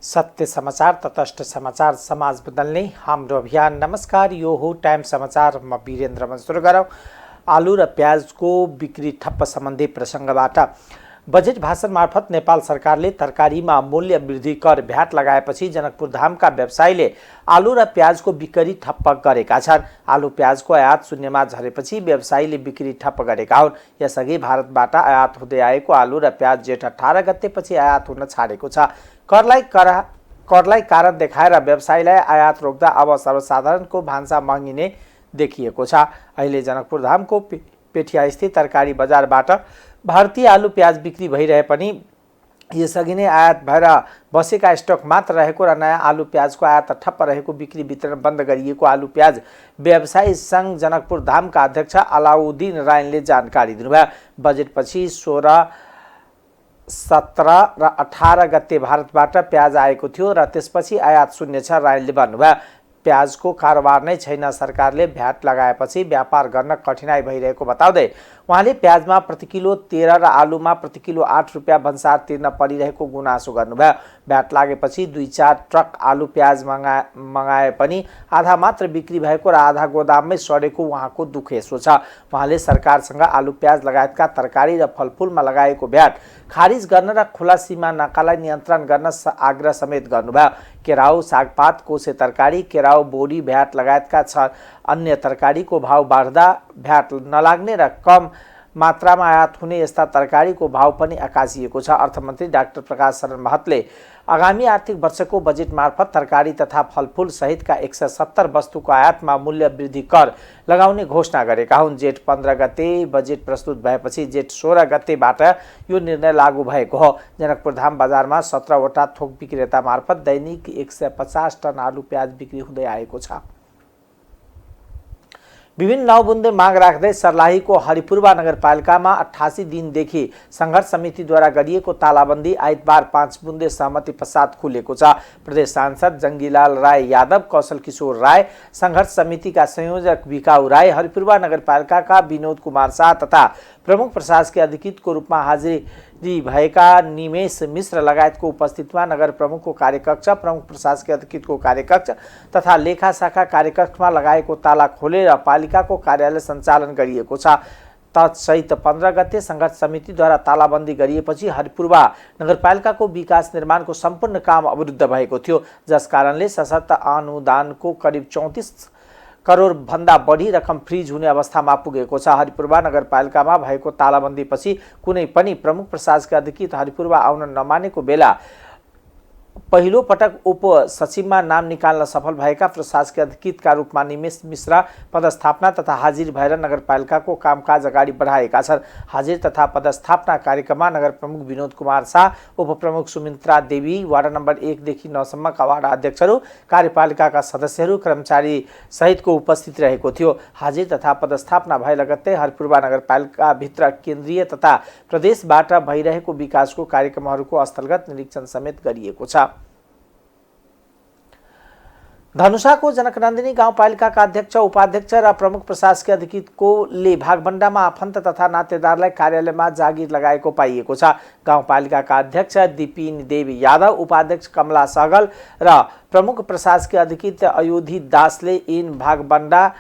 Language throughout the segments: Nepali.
सत्य समाचार, तटस्थ समाचार, समाज बदल्ने हाम्रो अभियान। नमस्कार, यो हो टाइम समाचार। म वीरेन्द्र मन सुरु गरौँ आलु र प्याजको बिक्री ठप्प सम्बन्धी प्रसङ्गबाट। बजेट भाषण मार्फत नेपाल सरकारले तरकारीमा मूल्य वृद्धि कर भ्याट लगाएपछि जनकपुर धामका व्यवसायीले आलु र प्याजको बिक्री ठप्प गरेका छन्। आलु प्याजको आयात शून्यमा झरेपछि व्यवसायीले बिक्री ठप्प गरेका हुन्। यसअघि भारतबाट आयात हुँदै आएको आलु र प्याज जेठ 18 गतेपछि आयात हुन छाडेको छ। करलाई कारण देखाएर व्यवसायीलाई आयात रोक्दा अब सर्वसाधारणको भान्सा महँगिने देखिएको छ। अहिले जनकपुर धामको पेठिया स्थित तरकारी बजारबाट भारतीय आलु प्याज बिक्री भइरहे पनि यसअघि नै आयात भएर बसेका स्टक मात्र रहेको र नयाँ आलु प्याजको आयात ठप्प रहेको बिक्री वितरण बन्द गरिएको आलु प्याज व्यवसायी सङ्घ जनकपुर धामका अध्यक्ष अलाउद्दिन रायनले जानकारी दिनुभयो। बजेटपछि 16, 17 र 18 गते भारतबाट प्याज आएको थियो र त्यसपछि आयात शून्य छ। रायनले भन्नुभयो, प्याजको कारोबार नै छैन। सरकारले भ्याट लगाएपछि व्यापार गर्न कठिनाई भइरहेको बताउँदै उहाँले प्याजमा प्रति किलो 13 र आलुमा प्रति किलो 8 रुपियाँ भन्सार तिर्न परिरहेको गुनासो गर्नुभयो। भ्याट लागेपछि 2-4 ट्रक आलु प्याज मगाए पनि आधा मात्र बिक्री भएको र आधा गोदाममै सडेको उहाँको दुखेसो छ। उहाँले सरकारसँग आलु प्याज लगायतका तरकारी र फलफुलमा लगाएको भ्याट खारिज गर्न र खुला सीमा नाकालाई नियन्त्रण गर्न आग्रह समेत गर्नुभयो। केराउ, सागपात, कोसे तरकारी, केराउ, बोडी, भ्याट लगायतका अन्य तरकारीको भाव बढ्दा भ्याट नलाग्ने र कम मात्रामा आयात हुने यस्ता तरकारीको भाव पनि आकाशिएको छ। अर्थमन्त्री डाक्टर प्रकाश शरण महतले आगामी आर्थिक वर्षको बजेट मार्फत तरकारी तथा फलफुल सहितका 170 वस्तुको आयातमा मूल्य वृद्धि कर लगाउने घोषणा गरेका हुन्। जेठ 15 गते बजेट प्रस्तुत भएपछि जेठ 16 गतेबाट यो निर्णय लागू भएको हो। जनकपुर धाम बजारमा 17 वटा थोक विक्रेता मार्फत दैनिक 150 टन आलु प्याज बिक्री हुँदै आएको छ। विभिन्न 9 बुन्दे माग राख्दै सर्लाहीको हरिपुरवा नगरपालिकामा 88 दिनदेखि सङ्घर्ष समितिद्वारा गरिएको तालाबन्दी आइतबार 5 बुन्दे सहमति पश्चात खुलेको छ। प्रदेश सांसद जङ्गीलाल राय यादव, कौशल किशोर राय, सङ्घर्ष समितिका संयोजक भिकाउ राय, हरिपुरवा नगरपालिकाका विनोद कुमार शाह तथा प्रमुख प्रशासकीय अधिकृतको रूपमा हाजिरी भएका निमेश मिश्र लगायतको उपस्थितिमा नगर प्रमुखको कार्यकक्ष, प्रमुख प्रशासकीय अधिकृतको कार्यकक्ष तथा लेखा शाखा कार्यकक्षमा लगाएको ताला खोलेर पालिकाको कार्यालय सञ्चालन गरिएको छ। तत्सहित 15 गते सङ्घर्ष समितिद्वारा तालाबन्दी गरिएपछि हरिपुरवा नगरपालिकाको विकास निर्माणको सम्पूर्ण काम अवरुद्ध भएको थियो, जस कारणले सशर्त अनुदानको करिब 34 करोड भन्दा बढी रकम फ्रिज हुने अवस्थामा पुगेको छ। हरिपुरवा नगरपालिकामा भएको तालाबन्दीपछि कुनै पनि प्रमुख प्रशासकीय अधिकृत हरिपुरवा आउन नमानेको बेला पहिलो पटक उपसचिवमा नाम निकाल्न सफल भएका प्रशासकीय अधिकृतका रूपमा निमेश मिश्र पदस्थापना तथा हाजिर भएर नगरपालिकाको कामकाज अगाडि बढाएका छन्। हाजिर तथा पदस्थापना कार्यक्रममा नगर प्रमुख विनोद कुमार शाह, उपप्रमुख सुमित्रा देवी, वार्ड नम्बर 1 देखि 9 सम्मका वार्ड अध्यक्षहरू, कार्यपालिकाका सदस्यहरू, कर्मचारी सहितको उपस्थिति रहेको थियो। हाजिर तथा पदस्थापना भए लगत्तै हरिपुरवा नगरपालिकाभित्र केन्द्रीय तथा प्रदेशबाट भइरहेको विकासको कार्यक्रमहरूको स्थलगत निरीक्षण समेत गरिएको छ। धनुषाको जनकनन्दिनी गाउँपालिकाका अध्यक्ष, उपाध्यक्ष र प्रमुख प्रशासकीय अधिकृतकोले भागबण्डामा आफन्त तथा नातेदारलाई कार्यालयमा जागिर लगाएको पाइएको छ। गाउँपालिकाका अध्यक्ष दिपिन देवी यादव, उपाध्यक्ष कमला सहगल र प्रमुख प्रशासकीय अधिकृत अयोधी दासले इन भागबण्डा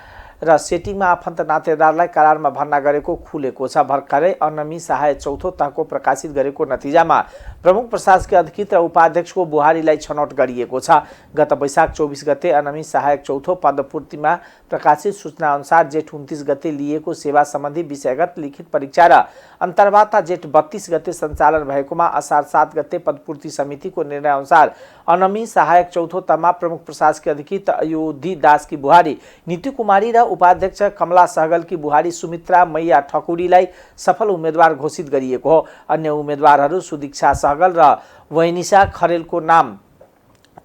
र सेटिङमा आफन्त नातेदारलाई करारमा भर्ना गरेको खुलेको छ। भर्खरै अनमी सहायक चौथो तहको प्रकाशित गरेको नतिजामा प्रमुख प्रशासकीय अधिकृत र उपाध्यक्षको बुहारीलाई छनौट गरिएको छ। गत वैशाख 24 गते अनमी सहायक चौथो पदपूर्तिमा प्रकाशित सूचना अनुसार जेठ 29 गते लिएको सेवा सम्बन्धी विषयगत लिखित परीक्षा र अन्तर्वार्ता जेठ 32 गते सञ्चालन भएकोमा असार 7 गते पदपूर्ति समितिको निर्णय अनुसार अनमी सहायक चौथो तहमा प्रमुख प्रशासकीय अधिकृत अयोधी दासकी बुहारी नीति कुमारी र उपाध्यक्ष कमला सहगलकी बुहारी सुमित्रा मैया ठकुरीलाई सफल उम्मेदवार घोषित गरिएको हो। अन्य उम्मेदवारहरू सुदीक्षा सहगल र वैनिशा खरेलको नाम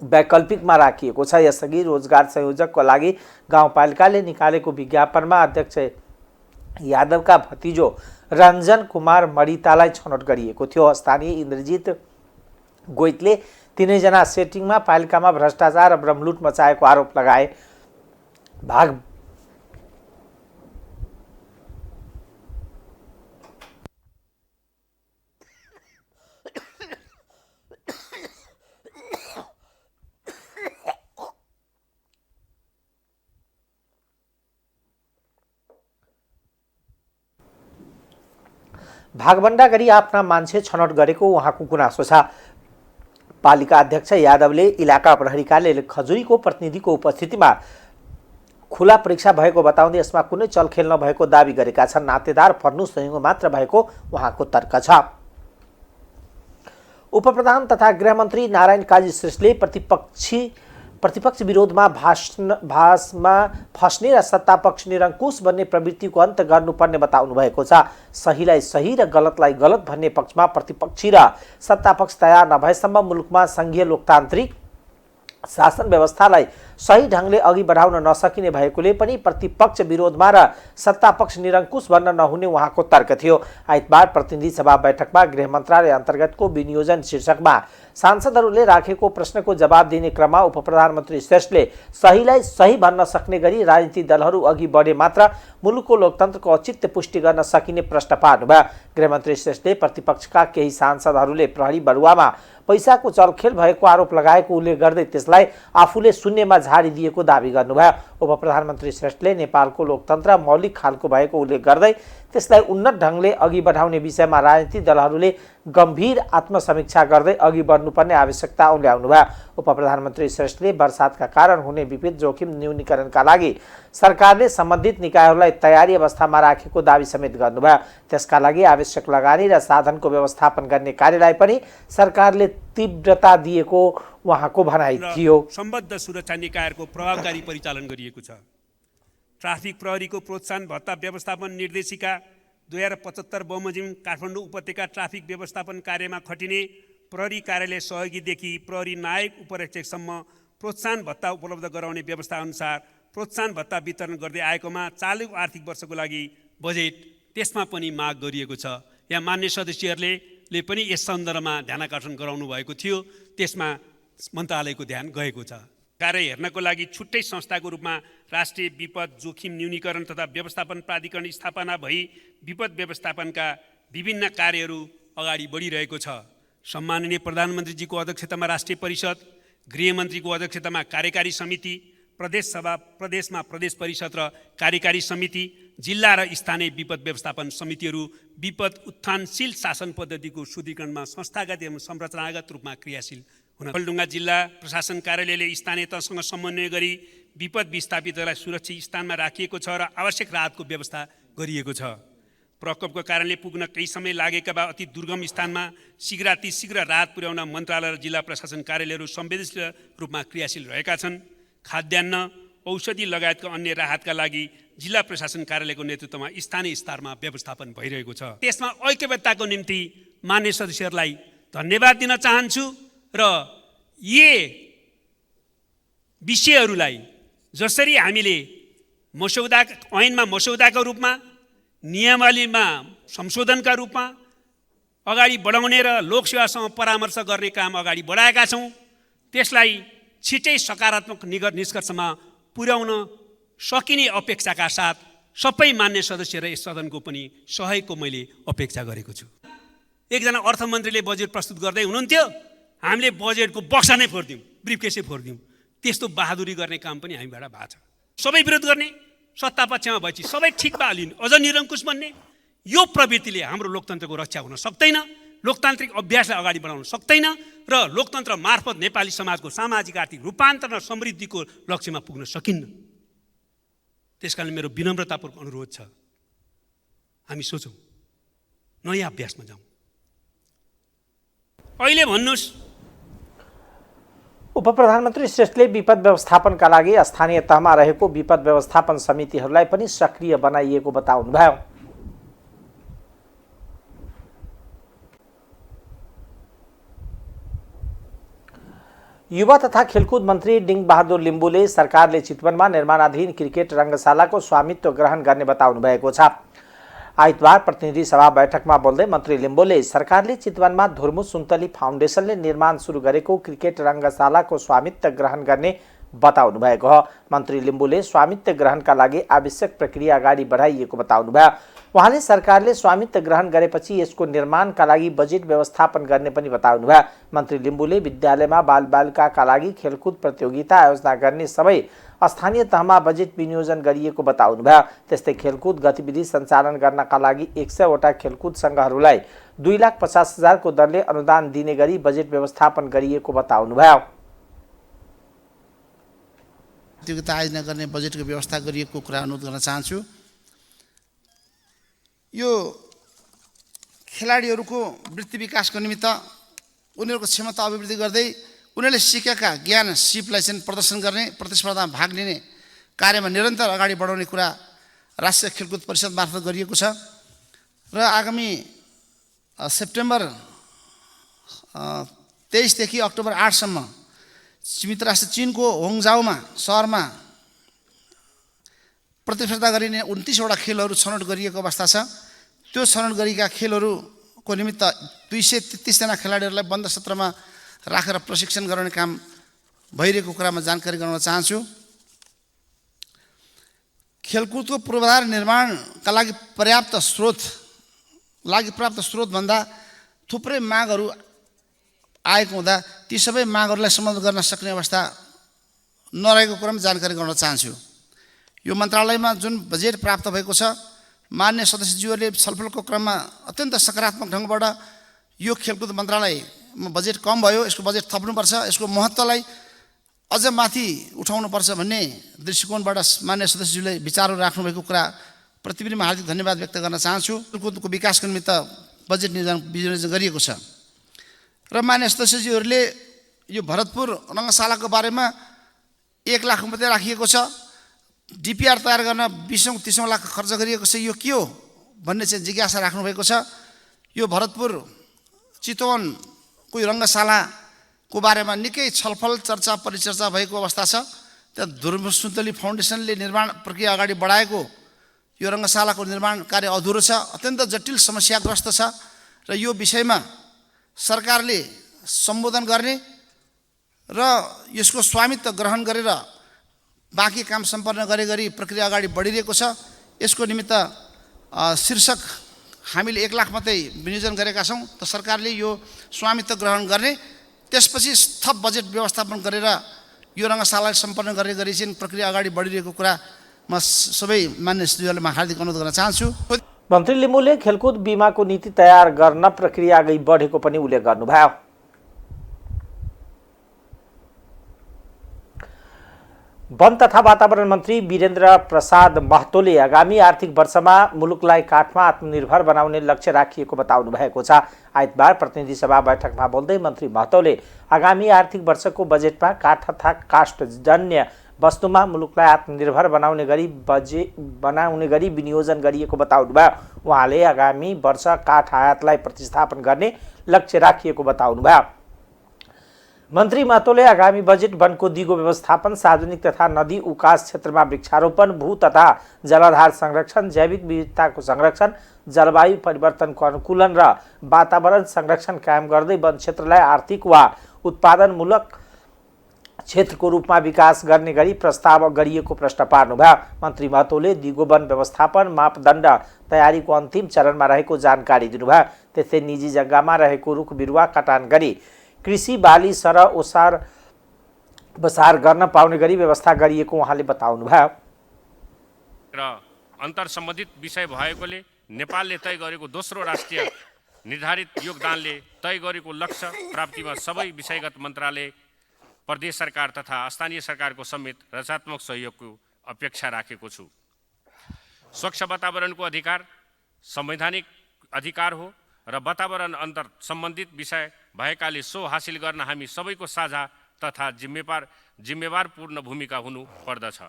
वैकल्पिकमा राखिएको छ। यसअघि रोजगार संयोजकको लागि गाउँपालिकाले निकालेको विज्ञापनमा अध्यक्ष यादवका भतिजो रञ्जन कुमार मरितालाई छनौट गरिएको थियो। स्थानीय इन्द्रजित गोइतले तीनैजना सेटिङमा पालिकामा भ्रष्टाचार र ब्रह्मलुट मचाएको आरोप लगाए। भागभण्डा गरी आफ्ना मान्छे छनौट गरेको उहाँको गुनासो छ। पालिका अध्यक्ष यादवले इलाका प्रहरी कार्यालयले खजुरीको प्रतिनिधिको उपस्थितिमा खुला परीक्षा भएको बताउँदै यसमा कुनै चलखेल नभएको दावी गरेका छन्। नातेदार फर्नु संयोग मात्र भएको उहाँको तर्क छ। उपप्रधान तथा गृहमन्त्री नारायण काजी श्रेष्ठले प्रतिपक्ष विरोधमा भाषमा फस्ने र सत्तापक्ष निरङ्कुश बन्ने प्रवृत्तिको अन्त गर्नुपर्ने बताउनु भएको छ। सहीलाई सही र गलतलाई गलत भन्ने पक्षमा प्रतिपक्षी र सत्तापक्ष तयार नभएसम्म मुलुकमा सङ्घीय लोकतान्त्रिक शासन व्यवस्थालाई सही ढङ्गले अघि बढाउन नसकिने भएकोले पनि प्रतिपक्ष विरोधमा र सत्तापक्ष निरङ्कुश बन्न नहुने उहाँको तर्क थियो। आइतबार प्रतिनिधि सभा बैठकमा गृह मन्त्रालय अन्तर्गतको विनियोजन शीर्षकमा सांसदहरूले राखेको प्रश्नको जवाब दिने क्रममा उपप्रधानमन्त्री श्रेष्ठले सहीलाई सही भन्न सक्ने गरी राजनीतिक दलहरू अघि बढे मात्र मुलुकको लोकतन्त्रको औचित्य पुष्टि गर्न सकिने प्रश्न पार्नुभयो। गृहमन्त्री श्रेष्ठले प्रतिपक्षका केही सांसदहरूले प्रहरी बढुवामा पैसाको चलखेल भएको आरोप लगाएको उल्लेख गर्दै त्यसलाई आफूले शून्यमा झारिदिएको दावी गर्नुभयो। उपप्रधानमन्त्री श्रेष्ठले नेपालको लोकतन्त्र मौलिक खालको भएको उल्लेख गर्दै त्यसलाई उन्नत ढङ्गले अघि बढाउने विषयमा राजनीतिक दलहरूले गम्भीर आत्मसमीक्षा गर्दै अघि बढ्नुपर्ने आवश्यकता उल्याउनुभयो। उपप्रधानमन्त्री श्रेष्ठले वर्षातका कारण हुने विपद जोखिम न्यूनीकरणका लागि सरकारले सम्बन्धित निकायहरूलाई तयारी अवस्थामा राखेको दावी समेत गर्नुभयो। त्यसका लागि आवश्यक लगानी र साधनको व्यवस्थापन गर्ने कार्यलाई पनि सरकारले तीव्रता दिएको उहाँको भनाइ थियो। सम्बद्ध सुरक्षा निकायहरूको प्रभावकारी परिचालन गरिएको छ। ट्राफिक प्रहरीको प्रोत्साहन भत्ता व्यवस्थापन निर्देशिका 2075 बमोजिम काठमाडौँ उपत्यका ट्राफिक व्यवस्थापन कार्यमा खटिने प्रहरी कार्यालय सहयोगीदेखि प्रहरी नायक उपरीक्षकसम्म प्रोत्साहन भत्ता उपलब्ध गराउने व्यवस्था अनुसार प्रोत्साहन भत्ता वितरण गर्दै आएकोमा चालु आर्थिक वर्षको लागि बजेट त्यसमा पनि माग गरिएको छ। यहाँ मान्य सदस्यहरूले पनि यस सन्दर्भमा ध्यानाकर्षण गराउनु भएको थियो, त्यसमा मन्त्रालयको ध्यान गएको छ। कार्य हेर्नको लागि छुट्टै संस्थाको रूपमा राष्ट्रिय विपद जोखिम न्यूनीकरण तथा व्यवस्थापन प्राधिकरण स्थापना भई विपद व्यवस्थापनका विभिन्न कार्यहरू अगाडि बढिरहेको छ। सम्माननीय प्रधानमन्त्रीजीको अध्यक्षतामा राष्ट्रिय परिषद, गृहमन्त्रीको अध्यक्षतामा कार्यकारी समिति, प्रदेश सभा प्रदेशमा प्रदेश परिषद र कार्यकारी समिति, जिल्ला र स्थानीय विपद व्यवस्थापन समितिहरू विपद उत्थानशील शासन पद्धतिको सुदृढीकरणमा संस्थागत एवं संरचनागत रूपमा क्रियाशील हुन। ओखलढुङ्गा जिल्ला प्रशासन कार्यालयले स्थानीय तहसँग समन्वय गरी विपद विस्थापितहरूलाई सुरक्षित स्थानमा राखिएको छ र आवश्यक राहतको व्यवस्था गरिएको छ। प्रकोपको कारणले पुग्न केही समय लागेका भए अति दुर्गम स्थानमा शीघ्र राहत पुर्याउन मन्त्रालय र जिल्ला प्रशासन कार्यालयहरू संवेदनशील रूपमा क्रियाशील रहेका छन्। खाद्यान्न, औषधि लगायतका अन्य राहतका लागि जिल्ला प्रशासन कार्यालयको नेतृत्वमा स्थानीय स्तरमा व्यवस्थापन भइरहेको छ। त्यसमा ऐक्यबद्धताको निम्ति मान्य सदस्यहरूलाई धन्यवाद दिन चाहन्छु र यी विषयहरूलाई जसरी हामीले ऐनमा मस्यौदाको रूपमा, नियमावलीमा संशोधनका रूपमा अगाडि बढाउने र लोकसेवासँग परामर्श गर्ने काम अगाडि बढाएका छौँ, त्यसलाई छिटै सकारात्मक निष्कर्षमा पुर्याउन सकिने अपेक्षाका साथ सबै मान्य सदस्य र यस सदनको पनि सहयोगको मैले अपेक्षा गरेको छु। एकजना अर्थमन्त्रीले बजेट प्रस्तुत गर्दै हुनुहुन्थ्यो, हामीले बजेटको बक्सा नै फोडिदिउँ, ब्रिफकेसै फोडिदिउँ। त्यस्तो बहादुरी गर्ने काम पनि हामीबाट भएको छ। सबै विरोध गर्ने, सत्ता पक्षमा भएपछि सबै ठिक भए लिने, अझ निरङ्कुश बन्ने, यो प्रवृत्तिले हाम्रो लोकतन्त्रको रक्षा हुन सक्दैन, लोकतान्त्रिक अभ्यासलाई अगाडि बढाउन सक्दैन र लोकतन्त्र मार्फत नेपाली समाजको सामाजिक आर्थिक रूपान्तरण र समृद्धिको लक्ष्यमा पुग्न सकिन्न। त्यसकारण मेरो विनम्रतापूर्वक अनुरोध छ, हामी सोचौँ, नयाँ अभ्यासमा जाउँ। अहिले भन्नुहोस्, उपप्रधानमन्त्री श्रेष्ठले विपद व्यवस्थापनका लागि स्थानीय तहमा रहेको विपद व्यवस्थापन समितिहरूलाई पनि सक्रिय बनाइएको बताउनुभयो। युवा तथा खेलकुद मन्त्री डिङबहादुर लिम्बुले सरकारले चितवनमा निर्माणाधीन क्रिकेट रङ्गशालाको स्वामित्व ग्रहण गर्ने बताउनु भएको छ। आइतबार प्रतिनिधि सभा बैठकमा बोल्दै मन्त्री लिम्बुले सरकारले चितवनमा धुर्मु सुन्तली फाउन्डेसनले निर्माण सुरु गरेको क्रिकेट रङ्गशालाको स्वामित्व ग्रहण गर्ने बताउनु भएको हो। मन्त्री लिम्बुले स्वामित्व ग्रहणका लागि आवश्यक प्रक्रिया अगाडि बढाइएको बताउनुभयो। उहाँले सरकारले स्वामित्व ग्रहण गरेपछि यसको निर्माणका लागि बजेट व्यवस्थापन गर्ने पनि बताउनुभयो। मन्त्री लिम्बुले विद्यालयमा बालबालिकाका लागि खेलकुद प्रतियोगिता आयोजना गर्ने सबै स्थानीय तहमा बजेट विनियोजन गरिएको बताउनुभयो। त्यस्तै खेलकुद गतिविधि सञ्चालन गर्नका लागि 100वटा खेलकुद सङ्घहरूलाई 2,50,000 को दरले अनुदान दिने गरी बजेट व्यवस्थापन गरिएको बताउनुभयो। प्रतियोगिता आयोजना गर्ने बजेटको व्यवस्था गरिएको कुरा अनुरोध गर्न चाहन्छु। यो खेलाडीहरूको वृत्ति विकासको निमित्त उनीहरूको क्षमता अभिवृद्धि गर्दै उनीहरूले सिकेका ज्ञान सिपलाई चाहिँ प्रदर्शन गर्ने, प्रतिस्पर्धामा भाग लिने कार्यमा निरन्तर अगाडि बढाउने कुरा राष्ट्रिय खेलकुद परिषद मार्फत गरिएको छ र आगामी सेप्टेम्बर 23 देखि अक्टोबर 8 सम्म मित्र राष्ट्र चीनको होङजाओमा सहरमा प्रतिस्पर्धा गरिने 29वटा खेलहरू छनौट गरिएको अवस्था छ। त्यो छनौट गरिएका खेलहरूको निमित्त 233 जना खेलाडीहरूलाई बन्द सत्रमा राखेर प्रशिक्षण गराउने काम भइरहेको कुरामा जानकारी गराउन चाहन्छु। खेलकुदको पूर्वाधार निर्माणका लागि पर्याप्त स्रोतभन्दा थुप्रै मागहरू आएको हुँदा ती सबै मागहरूलाई सम्बोधन गर्न सक्ने अवस्था नरहेको कुरामा जानकारी गराउन चाहन्छु। यो मन्त्रालयमा जुन बजेट प्राप्त भएको छ, मान्य सदस्यज्यूहरूले छलफलको क्रममा अत्यन्त सकारात्मक ढङ्गबाट यो खेलकुद मन्त्रालयमा बजेट कम भयो, यसको बजेट थप्नुपर्छ, यसको महत्त्वलाई अझ माथि उठाउनुपर्छ भन्ने दृष्टिकोणबाट मान्य सदस्यज्यूले विचारहरू राख्नुभएको कुरा प्रति पनि हार्दिक धन्यवाद व्यक्त गर्न चाहन्छु। खेलकुदको विकासको निमित्त बजेट विनियोजन गरिएको छ र मान्य सदस्यज्यूहरूले यो भरतपुर रङ्गशालाको बारेमा 1 लाख मात्रै राखिएको छ, डिपिआर तयार गर्न 20-30 लाख खर्च गरिएको छ, यो के हो भन्ने चाहिँ जिज्ञासा राख्नुभएको छ। यो भरतपुर चितवनको यो रङ्गशालाको बारेमा निकै छलफल चर्चा परिचर्चा भएको अवस्था छ। त्यहाँ ध्रुव सुन्तली फाउन्डेसनले निर्माण प्रक्रिया अगाडि बढाएको यो रङ्गशालाको निर्माण कार्य अधुरो छ, अत्यन्त जटिल समस्याग्रस्त छ र यो विषयमा सरकारले सम्बोधन गर्ने र यसको स्वामित्व ग्रहण गरेर बाँकी काम सम्पन्न गरी प्रक्रिया अगाडि बढिरहेको छ। यसको निमित्त शीर्षक हामीले 1 लाख मात्रै विनियोजन गरेका छौँ, त सरकारले यो स्वामित्व ग्रहण गर्ने, त्यसपछि थप बजेट व्यवस्थापन गरेर यो रङ्गशालालाई सम्पन्न गरी चाहिँ प्रक्रिया अगाडि बढिरहेको कुरा म सबै मान्य सदस्यहरूलाई हार्दिक अनुरोध गर्न चाहन्छु। मन्त्री लिम्बुले खेलकुद बीमाको नीति तयार गर्न प्रक्रिया अघि बढेको पनि उल्लेख गर्नुभयो। वन तथा वातावरण मन्त्री वीरेन्द्र प्रसाद महतोले आगामी आर्थिक वर्षमा मुलुकलाई काठमा आत्मनिर्भर बनाउने लक्ष्य राखिएको बताउनु भएको छ। आइतबार प्रतिनिधि सभा बैठकमा बोल्दै मन्त्री महतोले आगामी आर्थिक वर्षको बजेटमा काठ तथा काष्ठजन्य वस्तुमा मुलुकलाई आत्मनिर्भर बनाउने गरी विनियोजन गरिएको बताउनुभयो। उहाँले आगामी वर्ष काठ आयातलाई प्रतिस्थापन गर्ने लक्ष्य राखिएको बताउनुभयो। मन्त्री महतोले आगामी बजेट वनको दिगो व्यवस्थापन, सार्वजनिक तथा नदी उकास क्षेत्रमा वृक्षारोपण, भू तथा जलाधार संरक्षण, जैविक विविधताको संरक्षण, जलवायु परिवर्तनको अनुकूलन र वातावरण संरक्षण कायम गर्दै वन क्षेत्रलाई आर्थिक वा उत्पादनमूलक क्षेत्रको रूपमा विकास गर्ने गरी प्रस्ताव गरिएको प्रश्न पार्नुभयो। मन्त्री महतोले दिगो वन व्यवस्थापन मापदण्ड तयारीको अन्तिम चरणमा रहेको जानकारी दिनुभयो। त्यस्तै निजी जग्गामा रहेको रुख बिरुवा कटान गरी कृषि बाली सर ओसार बसार गर्न पाउने गरी व्यवस्था गरिएको उहाँले बताउनुभयो। र अन्तर सम्बन्धित विषय भएकोले नेपालले तय गरेको दोस्रो राष्ट्रिय निर्धारित योगदानले तय गरेको लक्ष्य प्राप्तिमा सबै विषयगत मन्त्रालय, प्रदेश सरकार तथा स्थानीय सरकारको समेत रचनात्मक सहयोगको अपेक्षा राखेको छु। स्वच्छ वातावरणको अधिकार संवैधानिक अधिकार हो र वातावरण अन्तर सम्बन्धित विषय भएकाले सो हासिल गर्न हामी सबैको साझा तथा जिम्मेवारपूर्ण भूमिका हुनु पर्दछ।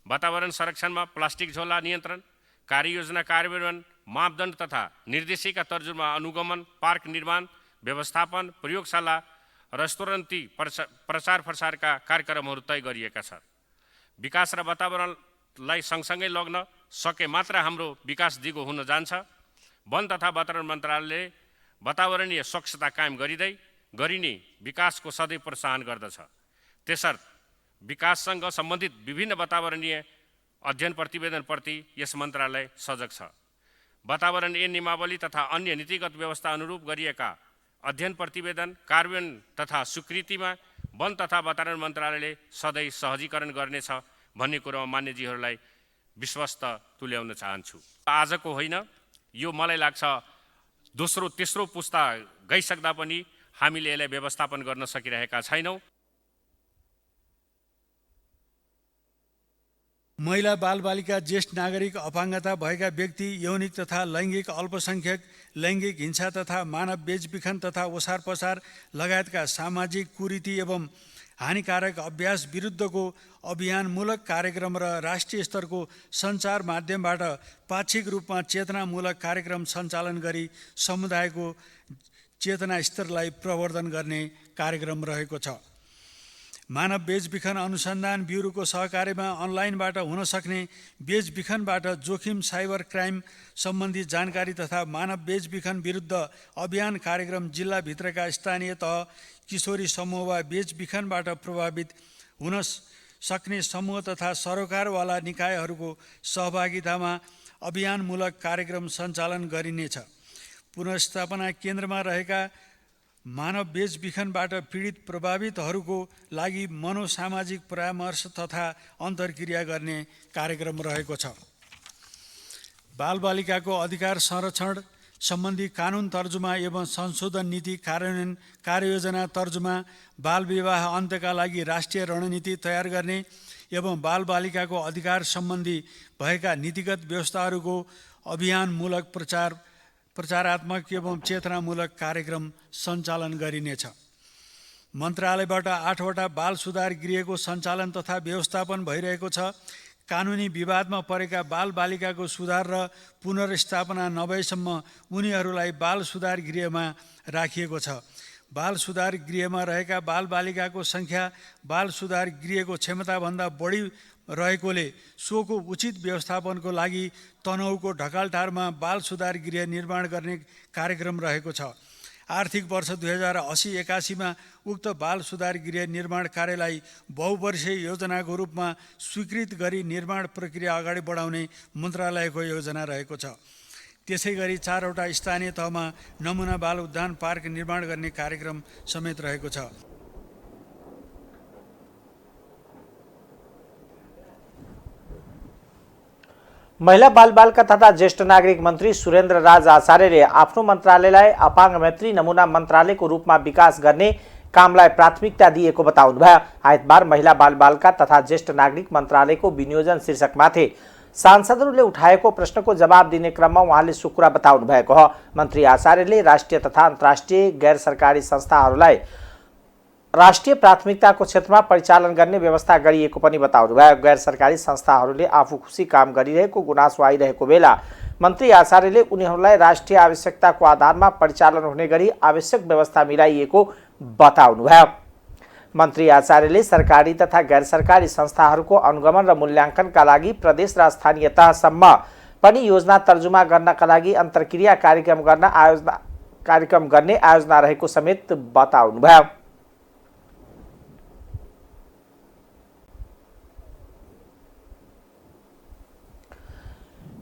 वातावरण संरक्षणमा प्लास्टिक झोला नियन्त्रण, कार्ययोजना कार्यान्वयन, मापदण्ड तथा निर्देशिका तर्जुमा अनुगमन, पार्क निर्माण, व्यवस्थापन, प्रयोगशाला, रेस्टुरेन्टी प्रचार प्रसारका कार्यक्रमहरू तय गरिएका छन्। विकास र वातावरणलाई सँगसँगै लग्न सके मात्र हाम्रो विकास दिगो हुन जान्छ। वन तथा वातावरण मन्त्रालयले वातावरणीय स्वच्छता कायम गरिने विकासको सधैँ प्रोत्साहन गर्दछ। त्यसर्थ विकाससँग सम्बन्धित विभिन्न वातावरणीय अध्ययन प्रतिवेदनप्रति यस मन्त्रालय सजग छ। वातावरणीय नियमावली तथा अन्य नीतिगत व्यवस्था अनुरूप गरिएका अध्ययन प्रतिवेदन कार्यान्वयन तथा स्वीकृतिमा वन तथा वातावरण मन्त्रालयले सधैँ सहजीकरण गर्नेछ भन्ने कुरोमा मान्यजीहरूलाई विश्वस्त तुल्याउन चाहन्छु। आजको होइन, यो मलाई लाग्छ दोस्रो तेस्रो पुस्ता गइसक्दा पनि हामीले यसलाई व्यवस्थापन गर्न सकिरहेका छैनौँ। महिला बालबालिका, ज्येष्ठ नागरिक, अपाङ्गता भएका व्यक्ति, यौनिक तथा लैङ्गिक अल्पसङ्ख्यक, लैङ्गिक हिंसा तथा मानव बेचबिखन तथा ओसार पसार लगायतका सामाजिक कुरीति एवं हानिकारक अभ्यास विरुद्धको अभियानमूलक कार्यक्रम र राष्ट्रिय स्तरको सञ्चार माध्यमबाट पाक्षिक रूपमा चेतनामूलक कार्यक्रम सञ्चालन गरी समुदायको चेतना स्तरलाई प्रवर्धन गर्ने कार्यक्रम रहेको छ। मानव बेचबिखन अनुसन्धान ब्युरोको सहकार्यमा अनलाइनबाट हुन सक्ने बेचबिखनबाट जोखिम साइबर क्राइम सम्बन्धी जानकारी तथा मानव बेचबिखन विरुद्ध अभियान कार्यक्रम जिल्लाभित्रका स्थानीय तह, किशोरी समूह वा बेचबिखनबाट प्रभावित हुन सक्ने समूह तथा सरोकारवाला निकायहरूको सहभागितामा अभियानमूलक कार्यक्रम सञ्चालन गरिनेछ। पुनर्स्थापना केन्द्रमा रहेका मानव बेचबिखनबाट पीडित प्रभावितहरूको लागि मनोसामाजिक परामर्श तथा अन्तर्क्रिया गर्ने कार्यक्रम रहेको छ। बालबालिकाको अधिकार संरक्षण सम्बन्धी कानुन तर्जुमा एवं संशोधन नीति कार्यान्वयन कार्ययोजना तर्जुमा, बाल विवाह अन्त्यका लागि राष्ट्रिय रणनीति तयार गर्ने एवं बालबालिकाको अधिकार सम्बन्धी भएका नीतिगत व्यवस्थाहरूको अभियानमूलक प्रचारात्मक एवं चेतनामूलक कार्यक्रम सञ्चालन गरिनेछ। मन्त्रालयबाट 8वटा बाल सुधार गृहको सञ्चालन तथा व्यवस्थापन भइरहेको छ। कानुनी विवादमा परेका बालबालिकाको सुधार र पुनर्स्थापना नभएसम्म उनीहरूलाई बाल सुधार गृहमा राखिएको छ। बाल सुधार गृहमा रहेका बालबालिकाको सङ्ख्या बाल सुधार गृहको क्षमताभन्दा बढी रहेकोले सोको उचित व्यवस्थापनको लागि तनहुँको ढकालटारमा बाल सुधार गृह निर्माण गर्ने कार्यक्रम रहेको छ। आर्थिक वर्ष 2080-81 उक्त बाल सुधार गृह निर्माण कार्यलाई बहुवर्षीय योजनाको रूपमा स्वीकृत गरी निर्माण प्रक्रिया अगाडि बढाउने मन्त्रालयको योजना रहेको छ। त्यसै गरी 4वटा स्थानीय तहमा नमुना बाल उद्यान पार्क निर्माण गर्ने कार्यक्रम समेत रहेको छ। महिला बालबालिका तथा ज्येष्ठ नागरिक मन्त्री सुरेन्द्र राज आचार्यले आफ्नो मन्त्रालयलाई अपाङ्ग मैत्री नमुना मन्त्रालयको रूपमा विकास गर्ने कामलाई प्राथमिकता दिएको बताउनुभयो। आइतबार महिला बालबालिका तथा ज्येष्ठ नागरिक मन्त्रालयको विनियोजन शीर्षकमाथि सांसदहरूले उठाएको प्रश्नको जवाब दिने क्रममा उहाँले सो कुरा बताउनु भएको हो। मन्त्री आचार्यले राष्ट्रिय तथा अन्तर्राष्ट्रिय गैर सरकारी संस्थाहरूलाई राष्ट्रिय प्राथमिकताको क्षेत्रमा परिचालन गर्ने व्यवस्था गरिएको पनि बताउनुभयो। गैर सरकारी संस्थाहरूले आफू खुसी काम गरिरहेको गुनासो आइरहेको बेला मन्त्री आचार्यले उनीहरूलाई राष्ट्रिय आवश्यकताको आधारमा परिचालन हुने गरी आवश्यक व्यवस्था मिलाइएको बताउनुभयो। मन्त्री आचार्यले सरकारी तथा गैर सरकारी संस्थाहरूको अनुगमन र मूल्याङ्कनका लागि प्रदेश र स्थानीय तहसम्म पनि योजना तर्जुमा गर्नका लागि अन्तर्क्रिया कार्यक्रम गर्ने आयोजना रहेको समेत बताउनुभयो।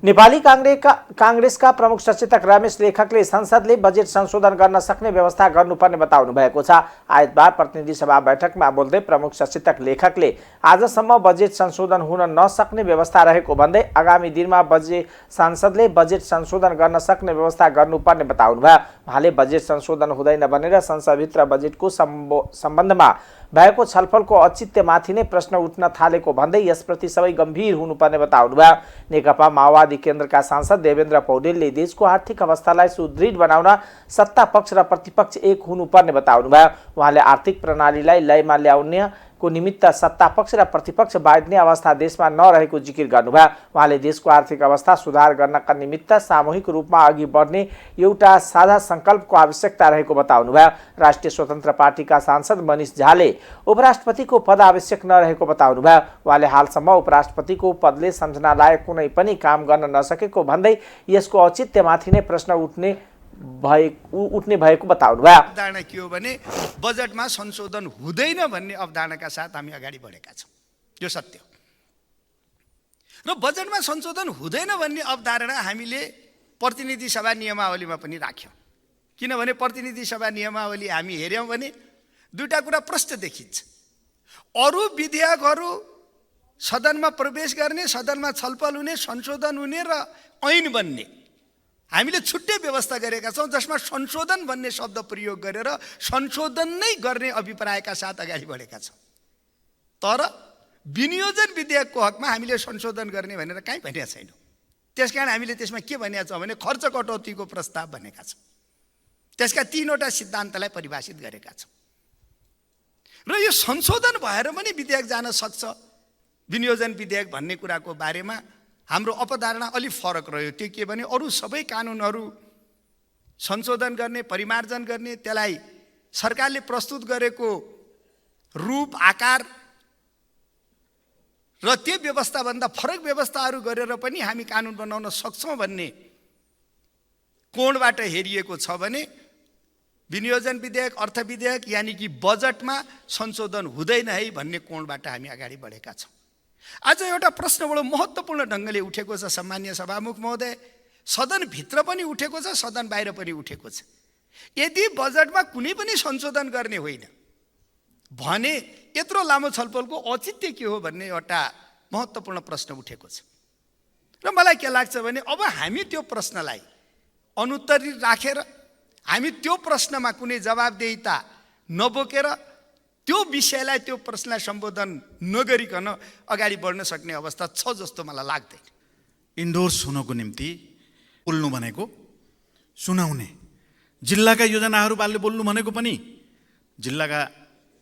नेपाली कांग्रेसका प्रमुख सचेतक रमेश लेखकले संसदले बजेट संशोधन गर्न सक्ने व्यवस्था गर्नुपर्ने बताउनु भएको छ। आइतबार प्रतिनिधि सभा बैठकमा बोल्दै प्रमुख सचेतक लेखकले आजसम्म बजेट संशोधन हुन नसक्ने व्यवस्था रहेको भन्दै आगामी दिनमा संसदले बजेट संशोधन गर्न सक्ने व्यवस्था गर्नुपर्ने बताउनुभयो। उहाँले बजेट संशोधन हुँदैन भनेर संसदभित्र बजेटको सम्बन्धमा भएको छलफलको औचित्यमाथि नै प्रश्न उठ्न थालेको भन्दै यसप्रति सबै गम्भीर हुनुपर्ने बताउनुभयो। नेकपा माओवादी केन्द्रका सांसद देवेन्द्र पौडेलले देशको आर्थिक अवस्थालाई सुदृढ बनाउन सत्ता पक्ष र प्रतिपक्ष एक हुनुपर्ने बताउनुभयो। उहाँले आर्थिक प्रणालीलाई लयमा ल्याउनको निमित्त सत्ता पक्ष र प्रतिपक्ष बाँड्ने अवस्था देशमा नरहेको जिकिर गर्नुभयो। उहाँले देशको आर्थिक अवस्था सुधार गर्नका निमित्त सामूहिक रूपमा अघि बढ्ने एउटा साझा सङ्कल्पको आवश्यकता रहेको बताउनुभयो। राष्ट्रिय स्वतन्त्र पार्टीका सांसद मनिष झाले उपराष्ट्रपतिको पद आवश्यक नरहेको बताउनुभयो। उहाँले हालसम्म उपराष्ट्रपतिको पदले सम्झना लायक कुनै पनि काम गर्न नसकेको भन्दै यसको औचित्यमाथि नै प्रश्न उठ्ने भएको बताउनुभयो। अवधारणा के हो भने बजेटमा संशोधन हुँदैन भन्ने अवधारणाका साथ हामी अगाडि बढेका छौँ, यो सत्य हो। र बजेटमा संशोधन हुँदैन भन्ने अवधारणा हामीले प्रतिनिधि सभा नियमावलीमा पनि राख्यौँ। किनभने प्रतिनिधि सभा नियमावली हामी हेऱ्यौँ भने दुईटा कुरा प्रष्ट देखिन्छ। अरू विधेयकहरू सदनमा प्रवेश गर्ने, सदनमा छलफल हुने, संशोधन हुने र ऐन बन्ने हामीले छुट्टै व्यवस्था गरेका छौँ, जसमा संशोधन भन्ने शब्द प्रयोग गरेर संशोधन नै गर्ने अभिप्रायका साथ अगाडि बढेका छौँ। तर विनियोजन विधेयकको हकमा हामीले संशोधन गर्ने भनेर कहीँ भनेका छैनौँ। त्यसकारण हामीले त्यसमा के भनेका छौँ भने खर्च कटौतीको प्रस्ताव भनेका छौँ। त्यसका 3वटा सिद्धान्तलाई परिभाषित गरेका छौँ र यो संशोधन भएर पनि विधेयक जान सक्छ। विनियोजन विधेयक भन्ने कुराको बारेमा हाम्रो अपधारणा अलिक फरक रह्यो। त्यो के भने अरू सबै कानुनहरू संशोधन गर्ने, परिमार्जन गर्ने, त्यसलाई सरकारले प्रस्तुत गरेको रूप, आकार र त्यो व्यवस्थाभन्दा फरक व्यवस्थाहरू गरेर पनि हामी कानुन बनाउन सक्छौँ भन्ने कोणबाट हेरिएको छ भने विनियोजन विधेयक, अर्थ विधेयक यानि कि बजेटमा संशोधन हुँदैन है भन्ने कोणबाट हामी अगाडि बढेका छौँ। आज एउटा प्रश्न बडो महत्त्वपूर्ण ढङ्गले उठेको छ सम्माननीय सभामुख महोदय, सदनभित्र पनि उठेको छ, सदन बाहिर पनि उठेको छ। यदि बजेटमा कुनै पनि संशोधन गर्ने होइन भने यत्रो लामो छलफलको औचित्य के हो भन्ने एउटा महत्त्वपूर्ण प्रश्न उठेको छ। र मलाई के लाग्छ भने अब हामी त्यो प्रश्नलाई अनुत्तरित राखेर हामी त्यो प्रश्नमा कुनै जवाबदेहिता नबोकेर त्यो विषयलाई, त्यो प्रश्नलाई सम्बोधन नगरिकन अगाडि बढ्न सक्ने अवस्था छ जस्तो मलाई लाग्दैन। इन्डोर्स हुनको निम्ति बोल्नु भनेको सुनाउने, जिल्लाका योजनाहरूबारे बोल्नु भनेको पनि जिल्लाका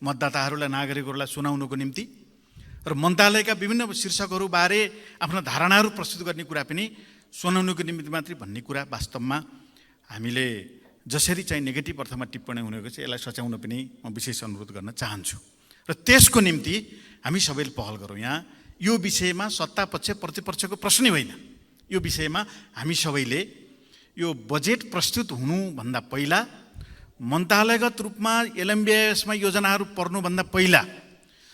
मतदाताहरूलाई, नागरिकहरूलाई सुनाउनुको निम्ति र मन्त्रालयका विभिन्न शीर्षकहरूबारे आफ्ना धारणाहरू प्रस्तुत गर्ने कुरा पनि सुनाउनुको निम्ति मात्रै भन्ने कुरा वास्तवमा हामीले जसरी चाहिँ नेगेटिभ अर्थमा टिप्पणी हुनेको छ यसलाई सच्याउन पनि म विशेष अनुरोध गर्न चाहन्छु। र त्यसको निम्ति हामी सबैले पहल गरौँ। यहाँ यो विषयमा सत्ता पक्ष प्रतिपक्षको प्रश्नै होइन। यो विषयमा हामी सबैले यो बजेट प्रस्तुत हुनुभन्दा पहिला, मन्त्रालयगत रूपमा एलएमबीएसमा योजनाहरू पर्नुभन्दा पहिला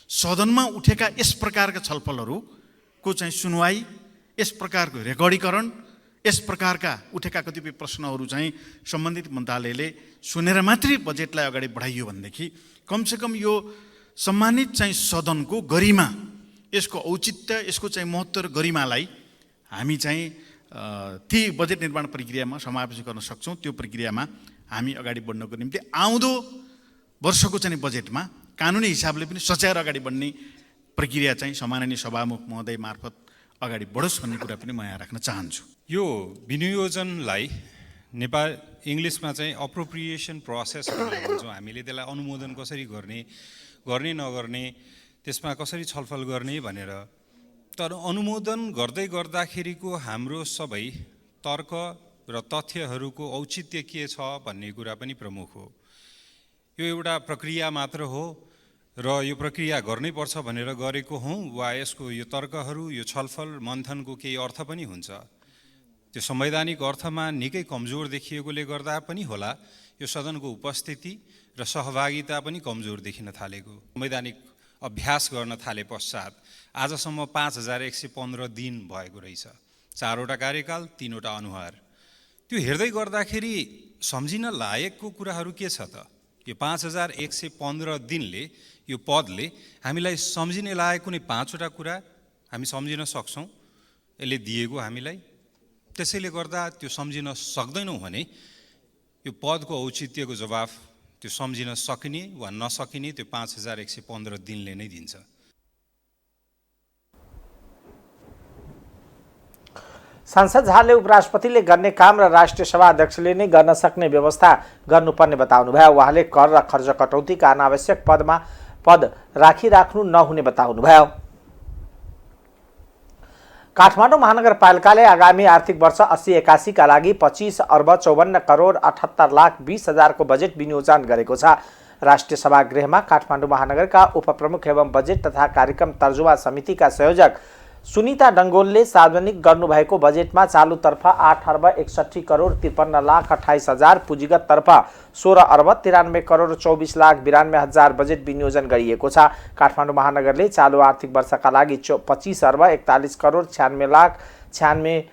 सदनमा उठेका यस प्रकारका छलफलहरूको चाहिँ सुनवाई, यस प्रकारको रेकर्डीकरण, यस प्रकारका उठेका कतिपय प्रश्नहरू चाहिँ सम्बन्धित मन्त्रालयले सुनेर मात्रै बजेटलाई अगाडि बढाइयो भनेदेखि कमसेकम यो सम्मानित चाहिँ सदनको गरिमा, यसको औचित्य, यसको चाहिँ महत्त्व र गरिमालाई हामी चाहिँ ती बजेट निर्माण प्रक्रियामा समावेश गर्न सक्छौँ। त्यो प्रक्रियामा हामी अगाडि बढ्नको निम्ति आउँदो वर्षको चाहिँ बजेटमा कानुनी हिसाबले पनि सच्याएर अगाडि बढ्ने प्रक्रिया चाहिँ सम्माननीय सभामुख महोदय मार्फत अगाडि बढोस् भन्ने कुरा पनि म यहाँ राख्न चाहन्छु। यो विनियोजनलाई नेपाल इङ्ग्लिसमा चाहिँ अप्रोप्रिएसन प्रोसेस भनेर भन्छौँ हामीले। त्यसलाई अनुमोदन कसरी गर्ने नगर्ने, त्यसमा कसरी छलफल गर्ने भनेर। तर अनुमोदन गर्दै गर्दाखेरिको हाम्रो सबै तर्क र तथ्यहरूको औचित्य के छ भन्ने कुरा पनि प्रमुख हो। यो एउटा प्रक्रिया मात्र हो र यो प्रक्रिया गर्नैपर्छ भनेर गरेको हौँ वा यसको यो तर्कहरू, यो छलफल मन्थनको केही अर्थ पनि हुन्छ। त्यो संवैधानिक अर्थमा निकै कमजोर देखिएकोले गर्दा पनि होला यो सदनको उपस्थिति र सहभागिता पनि कमजोर देखिन थालेको। संवैधानिक अभ्यास गर्न थाले पश्चात आजसम्म 5115 दिन भएको रहेछ। 4वटा कार्यकाल, 3वटा अनुहार। त्यो हेर्दै गर्दाखेरि सम्झिन लायकको कुराहरू के छ त? यो 5115 दिनले, यो पदले हामीलाई सम्झिने लायक कुनै 5वटा कुरा हामी सम्झिन सक्छौँ यसले दिएको हामीलाई। त्यसैले गर्दा त्यो सम्झिन सक्दैनौँ भने यो पदको औचित्यको जवाफ त्यो सम्झिन सकिने वा नसकिने त्यो 5115 दिनले नै दिन्छ। सांसद झाले उपराष्ट्रपतिले गर्ने काम र राष्ट्रिय सभा अध्यक्षले नै गर्न सक्ने व्यवस्था गर्नुपर्ने बताउनुभयो। उहाँले कर र खर्च कटौतीका अनावश्यक पद राखिराख्नु नहुने बताउनुभयो। काठमाडौँ महानगरपालिकाले आगामी आर्थिक वर्ष 80-81 का लागि 25 अर्ब 54 करोड 78 लाख 20 हजारको बजेट विनियोजन गरेको छ। राष्ट्रिय सभागृहमा काठमाडौँ महानगरका उपप्रमुख एवं बजेट तथा कार्यक्रम तर्जुमा समितिका संयोजक सुनिता डङ्गोलले सार्वजनिक गर्नुभएको बजेटमा चालुतर्फ 8 अर्ब 61 करोड 53 लाख 28 हजार, पुँजीगततर्फ 16 अर्ब 93 करोड 24 लाख 92 हजार बजेट विनियोजन गरिएको छ। काठमाडौँ महानगरले चालु आर्थिक वर्षका लागि 25 अर्ब 41 करोड 96 लाख 96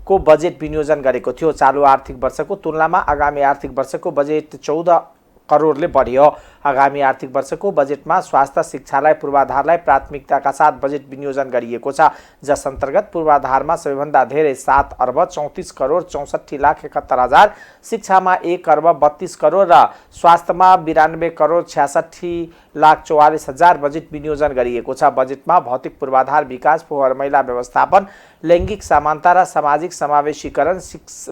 को बजेट विनियोजन गरेको थियो। चालु आर्थिक वर्षको तुलनामा आगामी आर्थिक वर्षको बजेट 14 करोडले बढ्यो। आगामी आर्थिक वर्षको बजेटमा स्वास्थ्य शिक्षालाई पूर्वाधारलाई प्राथमिकताका साथ बजेट विनियोजन गरिएको छ, जस अन्तर्गत पूर्वाधारमा सबैभन्दा धेरै 7 अर्ब 34 करोड 64 लाख 71 हजार, शिक्षामा 1 अर्ब 32 करोड र स्वास्थ्यमा 92 करोड 66 लाख 44 हजार बजेट विनियोजन गरिएको छ। बजेटमा भौतिक पूर्वाधार विकास, फोहोर मैला व्यवस्थापन, लैङ्गिक समानता र सामाजिक समावेशीकरण,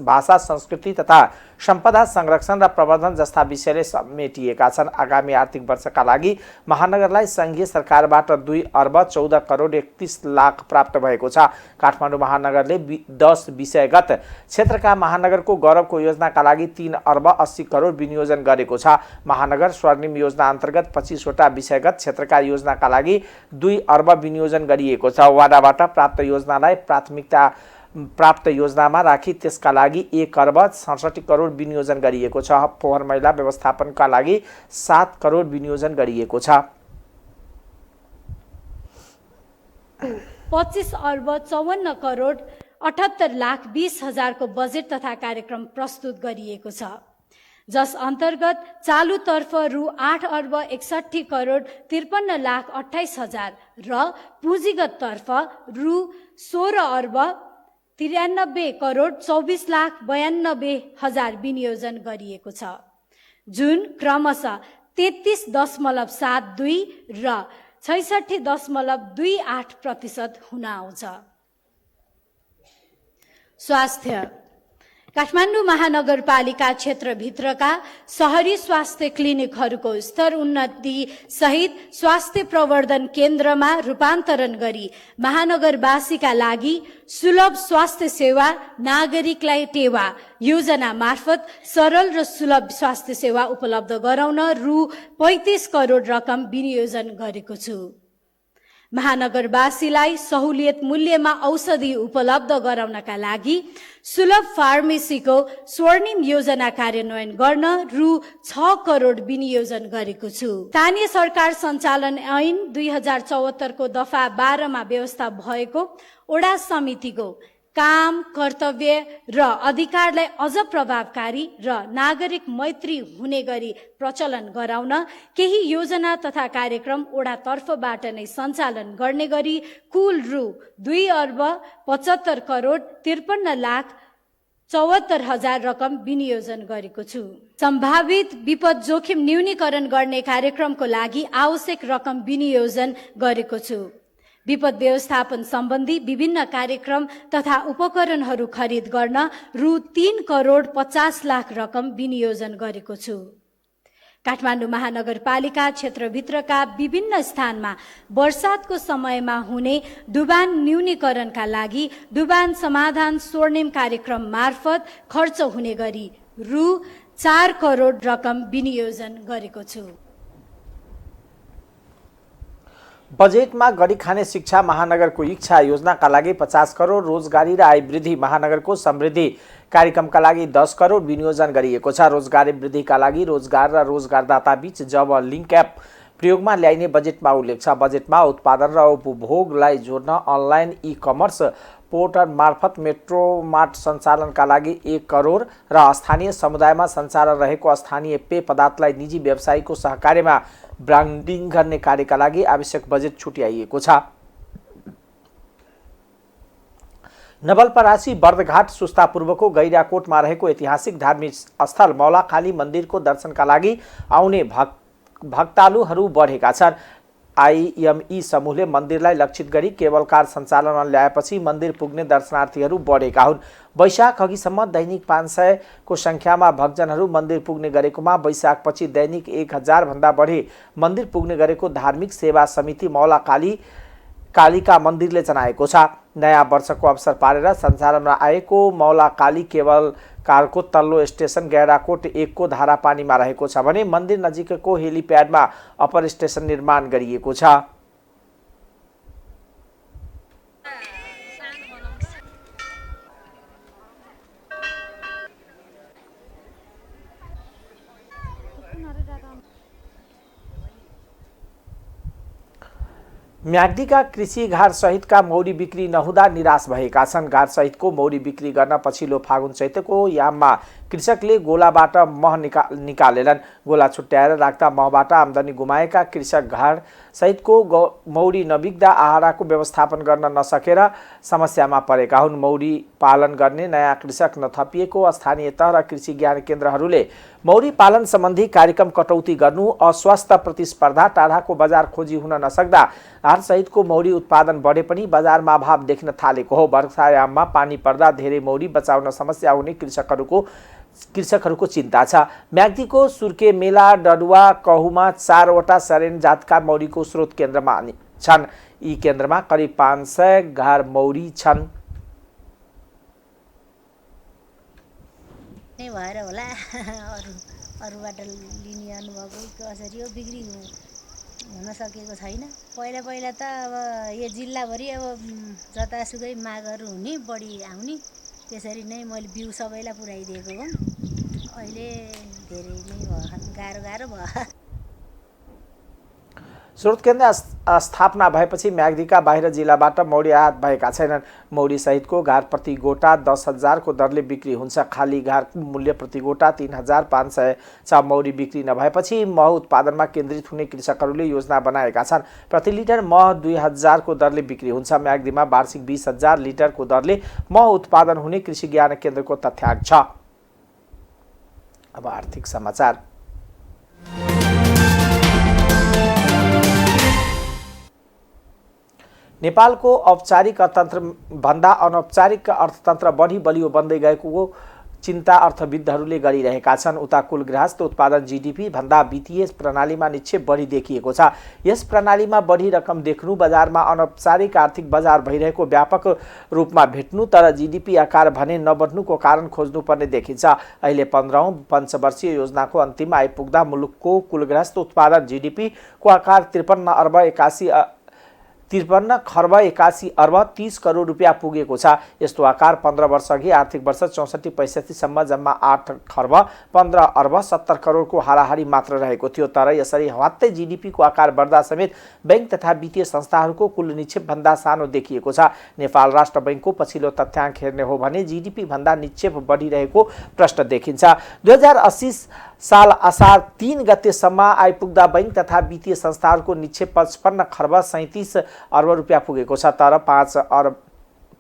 भाषा संस्कृति तथा सम्पदा संरक्षण र प्रवर्धन जस्ता विषयले समेटिएका छन्। आगामी आर्थिक वर्षका लागि महानगरलाई सङ्घीय सरकारबाट 2 अर्ब 14 करोड 31 लाख प्राप्त भएको छ। काठमाडौँ महानगरले 10 विषयगत क्षेत्रका महानगरको गौरवको योजनाका लागि 3 अर्ब 80 करोड विनियोजन गरेको छ। महानगर स्वर्णिम योजना अन्तर्गत 25 वटा विषयगत क्षेत्रका योजनाका लागि 2 अर्ब विनियोजन गरिएको छ। वाडाबाट प्राप्त योजनालाई प्राथमिकता प्राप्त योजनामा राखी त्यसका लागि 1 अर्ब 67 करोड विनियोजन गरिएको छ। फोहोर मैला व्यवस्थापनका लागि 7 करोड विनियोजन गरिएको छ। 25 अर्ब 54 करोड 78 लाख 20 हजारको बजेट तथा कार्यक्रम प्रस्तुत गरिएको छ, जस अन्तर्गत चालुतर्फ रु 8 अर्ब 61 करोड 53 लाख 28 हजार र पुँजीगत तर्फ रु 16 अर्ब 93 करोड 24 लाख 92 हजार विनियोजन गरिएको छ, जुन क्रमशः 33.72 र 66.28% हुन आउँछ। स्वास्थ्य काठमाडौँ महानगरपालिका क्षेत्रभित्रका शहरी स्वास्थ्य क्लिनिकहरूको स्तर उन्नति सहित स्वास्थ्य प्रवर्धन केन्द्रमा रूपान्तरण गरी महानगरवासीका लागि सुलभ स्वास्थ्य सेवा नागरिकलाई टेवा योजना मार्फत सरल र सुलभ स्वास्थ्य सेवा उपलब्ध गराउन रु 35 करोड रकम विनियोजन गरेको छु। महानगरवासीलाई सहुलियत मूल्यमा औषधि उपलब्ध गराउनका लागि सुलभ फार्मेसीको स्वर्णिम योजना कार्यान्वयन गर्न रु 6 करोड विनियोजन गरेको छु। स्थानीय सरकार सञ्चालन ऐन 2074 को दफा 12 मा व्यवस्था भएको ओडा समितिको काम, कर्तव्य र अधिकारलाई अझ प्रभावकारी र नागरिक मैत्री हुने गरी प्रचलन गराउन केही योजना तथा कार्यक्रम ओडा तर्फबाट नै सञ्चालन गर्ने गरी कुल रु 2 अर्ब 75 करोड 53 लाख 74 हजार रकम विनियोजन गरेको छु। सम्भावित विपद जोखिम न्यूनीकरण गर्ने कार्यक्रमको लागि आवश्यक रकम विनियोजन गरेको छु। विपद व्यवस्थापन सम्बन्धी विभिन्न कार्यक्रम तथा उपकरणहरू खरिद गर्न रु 3 करोड 50 लाख रकम विनियोजन गरेको छु। काठमाडौँ महानगरपालिका क्षेत्रभित्रका विभिन्न स्थानमा वर्षातको समयमा हुने डुबान न्यूनीकरणका लागि डुबान समाधान स्वर्णिम कार्यक्रम मार्फत खर्च हुने गरी रु 4 करोड रकम विनियोजन गरेको छु। बजेटमा गरी खाने शिक्षा महानगरको इच्छा योजनाका लागि 50 करोड, रोजगारी र आय वृद्धि महानगरको समृद्धि कार्यक्रमका लागि 10 करोड विनियोजन गरिएको छ। रोजगारी वृद्धिका लागि रोजगार र रोजगारदाता बीच जब लिङ्क एप प्रयोगमा ल्याइने बजेटमा उल्लेख छ। बजेटमा उत्पादन र उपभोगलाई जोड्न अनलाइन ई-कमर्स पोर्टल मार्फत मेट्रो मार्ट सञ्चालनका लागि 1 करोड र स्थानीय समुदायमा सञ्चालन रहेको स्थानीय पेय पदार्थलाई निजी व्यवसायीको सहकार्यमा ब्रान्डिङ गर्ने कार्यका लागि आवश्यक बजेट छुट्याइएको छ। नवलपरासी बर्दघाट सुस्तापूर्वको गैराकोटमा रहेको ऐतिहासिक धार्मिक स्थल मौलाकाली मन्दिरको दर्शनका लागि आउने भक्तालुहरू बढेका छन्। आइएमई समूहले मन्दिरलाई लक्षित गरी केबल कार सञ्चालनमा ल्याएपछि मन्दिर पुग्ने दर्शनार्थीहरू बढेका हुन्। वैशाख अघिसम्म दैनिक 500 को सङ्ख्यामा भक्तजनहरू मन्दिर पुग्ने गरेकोमा वैशाखपछि दैनिक 1000 भन्दा बढी मन्दिर पुग्ने गरेको धार्मिक सेवा समिति कालिका मन्दिरले जनाएको छ। नयाँ वर्षको अवसर पारेर सञ्चालनमा आएको मौलाकाली केबल कारको तल्लो स्टेसन गैराकोट 1 को धारापानीमा रहेको छ भने मन्दिर नजिकको हेलिप्याडमा अपर स्टेसन निर्माण गरिएको छ। म्याग्दीका कृषि घार सहितका मौरी बिक्री नहुँदा निराश भएका छन्। घार सहितको मौरी बिक्री गर्न पछिल्लो फागुन चैतको याममा कृषकले गोलाबाट मह निकालेनन्। गोला छुट्याएर राख्दा महबाट आम्दानी गुमाएका कृषक घार सहितको मौरी नबिग्दा आहाराको व्यवस्थापन गर्न नसकेर समस्यामा परेका हुन्। मौरी पालन गर्ने नयाँ कृषक नथपिएको स्थानीय तह र कृषि ज्ञान केन्द्रहरूले मौरी पालन सम्बन्धी कार्यक्रम कटौती गर्नु, अस्वस्थ प्रतिस्पर्धा, टाढाको बजार खोजी हुन नसक्दा घार सहितको मौरी उत्पादन बढे पनि बजारमा अभाव देख्न थालेको हो। वर्षायाममा पानी पर्दा धेरै मौरी बचाउन समस्या हुने कृषकहरूको चिन्ता छ। म्याग्दीको सुर्के मेला डडुवा कहुमा 4 वटा सरेन जातका मौरीको स्रोत केन्द्रमा छन्। यी केन्द्रमा करिब 500 घार मौरी छन्। नै भएर होला अरूबाट लिने अनुभव कसरी हो बिक्री हुन सकेको छैन। पहिला त अब यो जिल्लाभरि अब जतासुकै मागहरू हुने, बढी आउने, त्यसरी नै मैले बिउ सबैलाई पुर्याइदिएको हो। अहिले धेरै नै भयो, गाह्रो भयो। स्रोत केन्द्र स्थापना भएपछि म्याग्दीका बाहिर जिल्लाबाट मौरी आयात भएका छैनन्। मौरी सहितको घार प्रति गोटा 10,000 को दरले बिक्री हुन्छ। खाली घारको मूल्य प्रति गोटा 3,500 छ। मौरी बिक्री नभएपछि मह उत्पादनमा केन्द्रित हुने कृषकहरूले योजना बनाएका छन्। प्रति लिटर मह 2,000 को दरले बिक्री हुन्छ। म्याग्दीमा वार्षिक 20,000 लिटरको दरले मह उत्पादन हुने कृषि ज्ञान केन्द्रको तथ्याङ्क छ। अब आर्थिक समाचार। नेपालको औपचारिक अर्थतन्त्र भन्दा अनौपचारिक अर्थतन्त्र बढी बलियो बन्दै गएको चिन्ता अर्थविदहरूले गरिरहेका छन्। उता कुल गृहस्थ उत्पादन जीडीपी भन्दा वित्तीय प्रणालीमा निक्षेप बढी देखिएको छ। यस प्रणालीमा बढी रकम देख्नु, बजारमा अनौपचारिक आर्थिक बजार भइरहेको व्यापक रूपमा भेट्नु, तर जीडीपी आकार भने नबढ्नुको कारण खोज्नुपर्ने देखिन्छ। अहिले 15औं पञ्चवर्षीय योजनाको अन्तिममा आइपुग्दा मुलुकको कुल गृहस्थ उत्पादन जीडीपी को आकार 53 खर्ब 81 अर्ब 30 करोड रुपियाँ पुगेको छ। यस्तो आकार 15 वर्ष अघि आर्थिक वर्ष 64-65 सम्म जम्मा 8 खर्ब 15 अर्ब 70 करोडको हाराहारी मात्र रहेको थियो। तर यसरी हवात्तै जीडीपीको आकार बढ्दा समेत बैंक तथा वित्तीय संस्थाहरूको कुल निक्षेप भन्दा सानो देखिएको छ। नेपाल राष्ट्र बैंकको पछिल्लो तथ्याङ्क हेर्ने हो भने जीडीपी भन्दा निक्षेप बढिरहेको प्रश्न देखिन्छ। 2080 साल असार 3 गतेसम्म आइपुग्दा बैंक तथा वित्तीय संस्थाहरूको निक्षेप 55 खर्ब 37 अर्ब रुपियाँ पुगेको छ। तर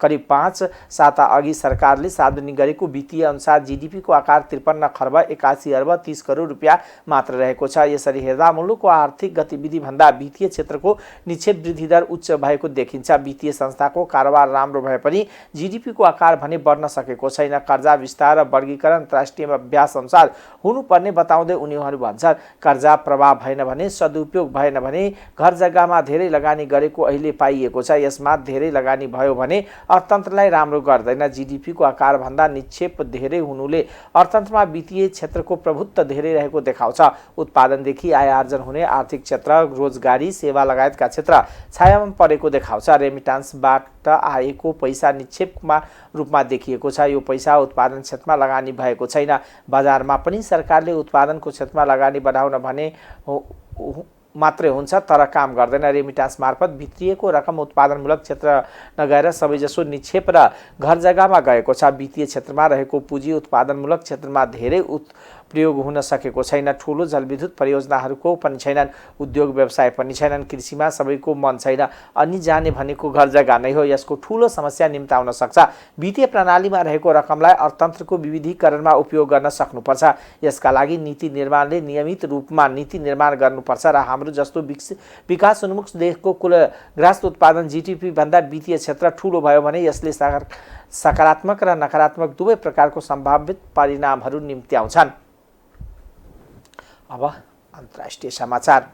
करिब 5 साता अघि सरकारले सार्वजनिक गरेको वित्तीय अनुसार जीडीपीको आकार 53 खर्ब 81 अर्ब 30 करोड रुपियाँ मात्र रहेको छ। यसरी हेर्दा मुलुकको आर्थिक गतिविधि भन्दा वित्तीय क्षेत्रको निक्षेप वृद्धि दर उच्च भएको देखिन्छ। वित्तीय संस्थाको कारोबार राम्रो भए पनि जीडीपीको आकार भने बढ्न सकेको छैन। कर्जा विस्तार र वर्गीकरण अन्तर्राष्ट्रिय अभ्यास अनुसार हुनुपर्ने बताउँदै उनीहरू भन्छन्, कर्जा प्रभाव भएन भने, सदुपयोग भएन भने घर जग्गामा धेरै लगानी गरेको अहिले पाइएको छ। यसमा धेरै लगानी भयो भने अर्थतन्त्रलाई राम्रो गर्दैन। जीडीपीको आकार भन्दा निक्षेप धेरै हुनुले अर्थतन्त्रमा वित्तीय क्षेत्रको प्रभुत्व धेरै रहेको देखाउँछ। उत्पादनदेखि आय आर्जन हुने आर्थिक क्षेत्र, रोजगारी, सेवा लगायतका क्षेत्र छायामा परेको देखाउँछ। रेमिटान्सबाट आएको पैसा निक्षेपमा रूपमा देखिएको छ। यो पैसा उत्पादन क्षेत्रमा लगानी भएको छैन। बजारमा पनि सरकारले उत्पादनको क्षेत्रमा लगानी बढाउन भने मात्रै हुन्छ, तर काम गर्दैन। रेमिटान्स मार्फत भित्रिएको रकम उत्पादनमूलक क्षेत्र नगएर सबैजसो निक्षेप र घर जग्गामा गएको छ। वित्तीय क्षेत्रमा रहेको पुँजी उत्पादनमूलक क्षेत्रमा धेरै प्रयोग हुन सकेको छैन। ठुलो जलविद्युत परियोजनाहरूको पनि छैनन्। उद्योग व्यवसाय पनि छैनन्। कृषिमा सबैको मन छैन। अनि जाने भनेको घर जग्गा नै हो। यसको ठुलो समस्या निम्ताउन सक्छ। वित्तीय प्रणालीमा रहेको रकमलाई अर्थतन्त्रको विविधीकरणमा उपयोग गर्न सक्नुपर्छ। यसका लागि नीति निर्माणले नियमित रूपमा नीति निर्माण गर्नुपर्छ र हाम्रो जस्तो विकास उन्मुख देशको कुल गृहस्थ उत्पादन जीडीपी भन्दा वित्तीय क्षेत्र ठुलो भयो भने यसले सकारात्मक र नकारात्मक दुवै प्रकारको सम्भावित परिणामहरू निम्त्याउँछन्। अब अन्तर्राष्ट्रिय समाचार।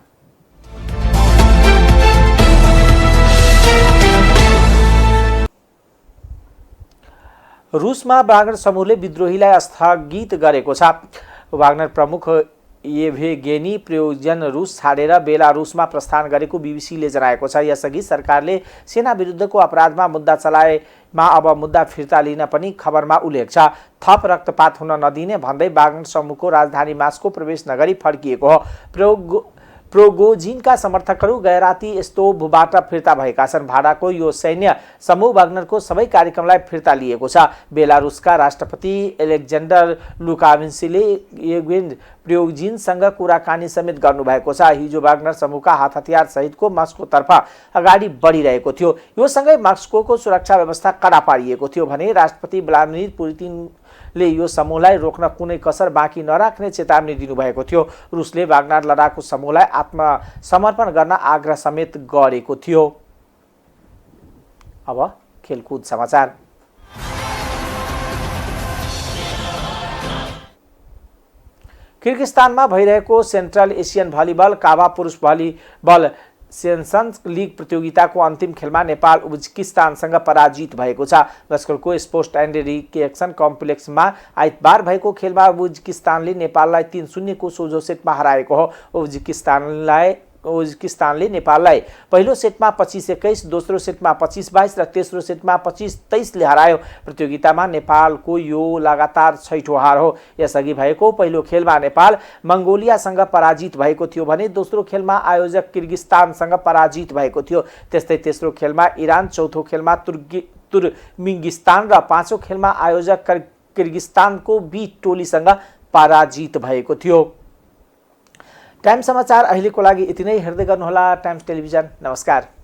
रुसमा वाग्नर समूहले विद्रोहीलाई स्थगित गरेको छ। वाग्नर प्रमुख येभगेनी प्रिगोजिन रुस छाडेर बेलारुसमा प्रस्थान गरेको बीबीसीले जनाएको छ। यसअघि सरकारले सेना विरुद्धको अपराधमा मुद्दा चलाएमा अब मुद्दा फिर्ता लिन पनि खबरमा उल्लेख छ। थप रक्तपात हुन नदिने भन्दै वाग्नर समूहको राजधानी मास्को प्रवेश नगरी फर्किएको हो। प्रोगोजिनका समर्थकहरू गैराती एस्तोभबाट फिर्ता भएका छन्। भाडाको यो सैन्य समूह वाग्नरको सबै कार्यक्रमलाई फिर्ता लिएको छ। बेलारुसका राष्ट्रपति एलेक्जेन्डर लुकाभेन्सीले येगेन प्रिगोजिनसँग कुराकानी समेत गर्नुभएको छ। हिजो वाग्नर समूहका हात हतियार सहितको मस्कोतर्फ अगाडि बढिरहेको थियो। यो सँगै मस्कोको सुरक्षा व्यवस्था कडा पारिएको थियो भने राष्ट्रपति व्लादिमिर पुतिनले यो समूहलाई रोक्न कुनै कसर बाँकी नराख्ने चेतावनी दिनुभएको थियो। रुसले वाग्नर लडाकु समूहलाई आत्मसमर्पण गर्न आग्रह समेत गरेको थियो। अब खेलकुद समाचार। किर्गिस्तानमा भइरहेको सेन्ट्रल एसियन भलिबल काभा पुरुष भलिबल सेन्सन्स लिग प्रतियोगिताको अन्तिम खेलमा नेपाल उज्बेकिस्तानसँग पराजित भएको छ। लस्करको स्पोर्ट्स एन्ड रिक्रिएसन कम्प्लेक्समा आइतबार भएको खेलमा उज्बेकिस्तानले नेपाललाई 3-0 को सोझो सेटमा हराएको हो। उज्बेकिस्तानले नेपाललाई पहिलो सेटमा 25-21, दोस्रो सेटमा 25-22 र तेस्रो सेटमा 25-23 ले हरायो। प्रतियोगितामा नेपालको यो लगातार 6औं हार हो। यसअघि भएको पहिलो खेलमा नेपाल मङ्गोलियासँग पराजित भएको थियो भने दोस्रो खेलमा आयोजक किर्गिस्तानसँग पराजित भएको थियो। त्यस्तै तेस्रो खेलमा इरान, चौथो खेलमा तुर्कमेनिस्तान र पाँचौं खेलमा आयोजक किर्गिस्तानको बी टोलीसँग पराजित भएको थियो। टाइम समाचार अहिलेको लागि यति नै। हेर्दै गर्नुहोला टाइम्स टेलिभिजन। नमस्कार।